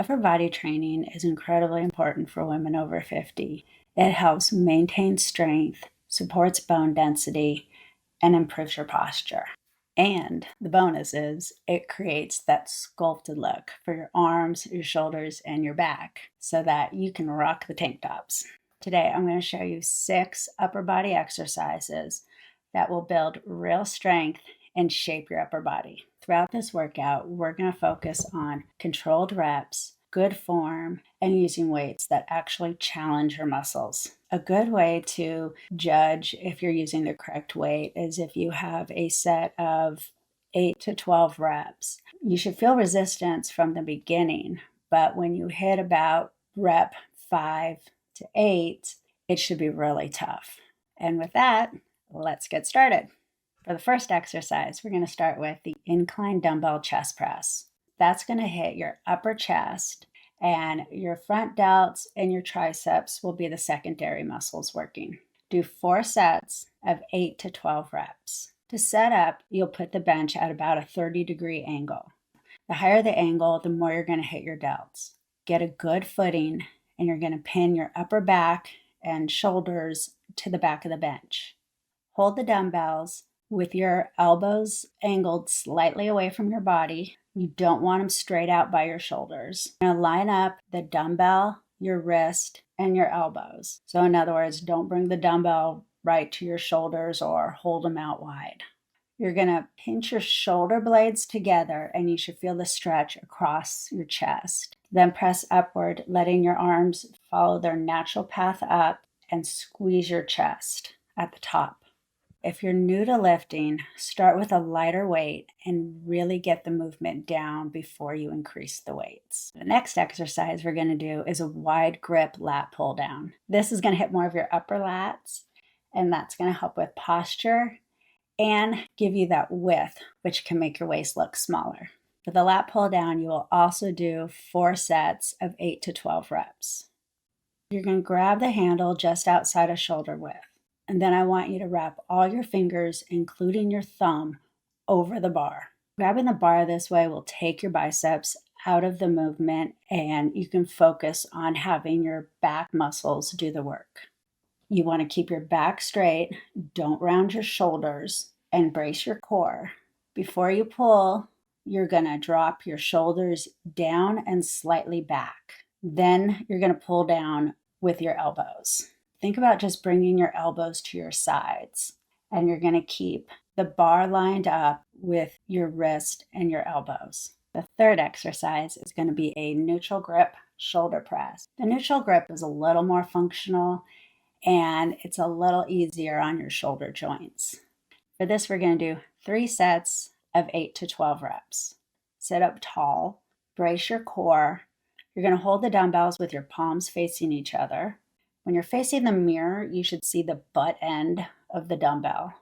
Upper body training is incredibly important for women over 50. It helps maintain strength, supports bone density, and improves your posture. And the bonus is it creates that sculpted look for your arms, your shoulders, and your back so that you can rock the tank tops. Today, I'm going to show you 6 upper body exercises that will build real strength and shape your upper body. Throughout this workout, we're going to focus on controlled reps, good form, and using weights that actually challenge your muscles. A good way to judge if you're using the correct weight is if you have a set of 8 to 12 reps. You should feel resistance from the beginning, but when you hit about rep 5 to 8, it should be really tough. And with that, let's get started. For the first exercise, we're going to start with the incline dumbbell chest press. That's going to hit your upper chest, and your front delts and your triceps will be the secondary muscles working. Do 4 sets of 8 to 12 reps. To set up, you'll put the bench at about a 30-degree angle. The higher the angle, the more you're going to hit your delts. Get a good footing, and you're going to pin your upper back and shoulders to the back of the bench. Hold the dumbbells with your elbows angled slightly away from your body. You don't want them straight out by your shoulders. You're going to line up the dumbbell, your wrist, and your elbows. So in other words, don't bring the dumbbell right to your shoulders or hold them out wide. You're going to pinch your shoulder blades together, and you should feel the stretch across your chest. Then press upward, letting your arms follow their natural path up, and squeeze your chest at the top. If you're new to lifting, start with a lighter weight and really get the movement down before you increase the weights. The next exercise we're going to do is a wide grip lat pull down. This is going to hit more of your upper lats, and that's going to help with posture and give you that width, which can make your waist look smaller. For the lat pull down, you will also do 4 sets of 8 to 12 reps. You're going to grab the handle just outside of shoulder width. And then I want you to wrap all your fingers, including your thumb, over the bar. Grabbing the bar this way will take your biceps out of the movement, and you can focus on having your back muscles do the work. You want to keep your back straight, don't round your shoulders, and brace your core. Before you pull, you're going to drop your shoulders down and slightly back. Then you're going to pull down with your elbows. Think about just bringing your elbows to your sides, and you're going to keep the bar lined up with your wrist and your elbows. The third exercise is going to be a neutral grip shoulder press. The neutral grip is a little more functional, and it's a little easier on your shoulder joints. For this, we're going to do 3 sets of 8 to 12 reps. Sit up tall, brace your core. You're going to hold the dumbbells with your palms facing each other. When you're facing the mirror, you should see the butt end of the dumbbell.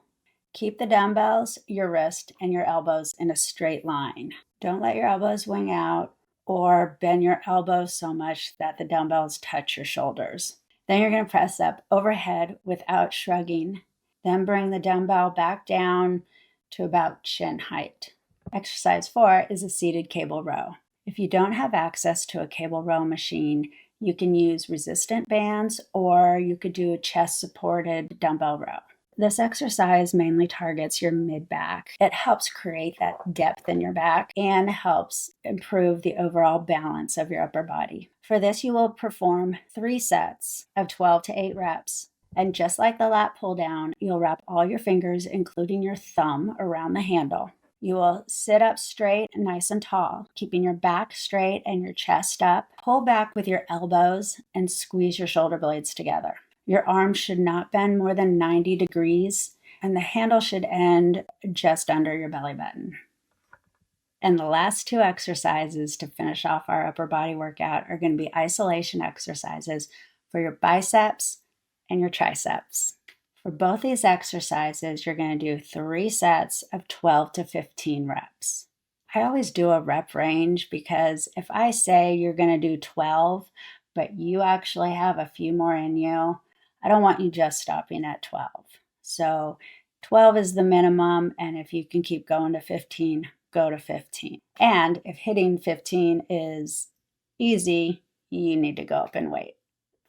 Keep the dumbbells, your wrist, and your elbows in a straight line. Don't let your elbows wing out or bend your elbows so much that the dumbbells touch your shoulders. Then you're going to press up overhead without shrugging. Then bring the dumbbell back down to about chin height. Exercise 4 is a seated cable row. If you don't have access to a cable row machine, you can use resistant bands, or you could do a chest-supported dumbbell row. This exercise mainly targets your mid-back. It helps create that depth in your back and helps improve the overall balance of your upper body. For this, you will perform 3 sets of 12 to 8 reps. And just like the lat pull down, you'll wrap all your fingers, including your thumb, around the handle. You will sit up straight, nice and tall, keeping your back straight and your chest up. Pull back with your elbows and squeeze your shoulder blades together. Your arms should not bend more than 90 degrees, and the handle should end just under your belly button. And the last 2 exercises to finish off our upper body workout are going to be isolation exercises for your biceps and your triceps. For both these exercises, you're going to do 3 sets of 12 to 15 reps. I always do a rep range because if I say you're going to do 12, but you actually have a few more in you, I don't want you just stopping at 12. So 12 is the minimum, and if you can keep going to 15, go to 15. And if hitting 15 is easy, you need to go up in weight.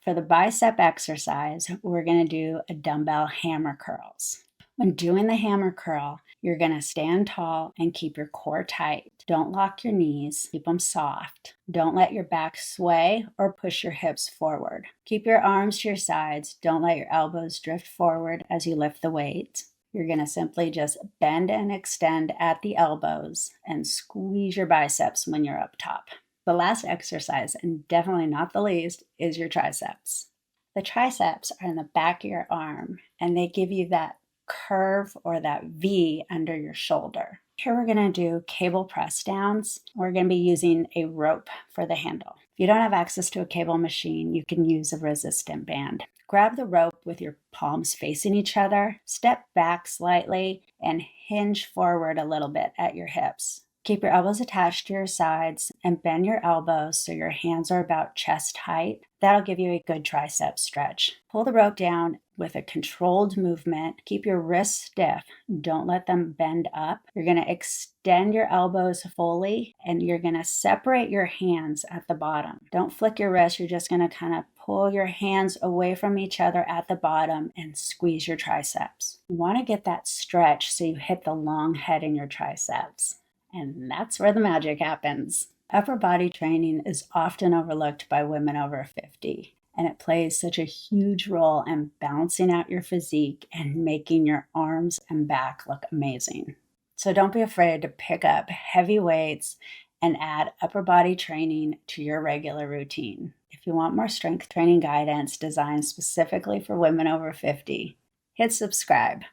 For the bicep exercise, we're going to do a dumbbell hammer curls. When doing the hammer curl, you're going to stand tall and keep your core tight. Don't lock your knees, keep them soft. Don't let your back sway or push your hips forward. Keep your arms to your sides. Don't let your elbows drift forward as you lift the weight. You're going to simply just bend and extend at the elbows and squeeze your biceps when you're up top. The last exercise, and definitely not the least, is your triceps. The triceps are in the back of your arm, and they give you that curve or that V under your shoulder. Here we're going to do cable press downs. We're going to be using a rope for the handle. If you don't have access to a cable machine, you can use a resistant band. Grab the rope with your palms facing each other, step back slightly, and hinge forward a little bit at your hips. Keep your elbows attached to your sides and bend your elbows so your hands are about chest height. That'll give you a good tricep stretch. Pull the rope down with a controlled movement. Keep your wrists stiff. Don't let them bend up. You're going to extend your elbows fully and you're going to separate your hands at the bottom. Don't flick your wrists. You're just going to kind of pull your hands away from each other at the bottom and squeeze your triceps. You want to get that stretch so you hit the long head in your triceps. And that's where the magic happens. Upper body training is often overlooked by women over 50, and it plays such a huge role in balancing out your physique and making your arms and back look amazing. So don't be afraid to pick up heavy weights and add upper body training to your regular routine. If you want more strength training guidance designed specifically for women over 50, hit subscribe.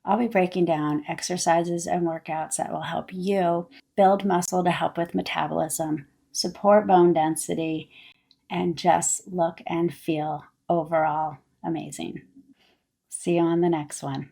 I'll be breaking down exercises and workouts that will help you build muscle to help with metabolism, support bone density, and just look and feel overall amazing. See you on the next one.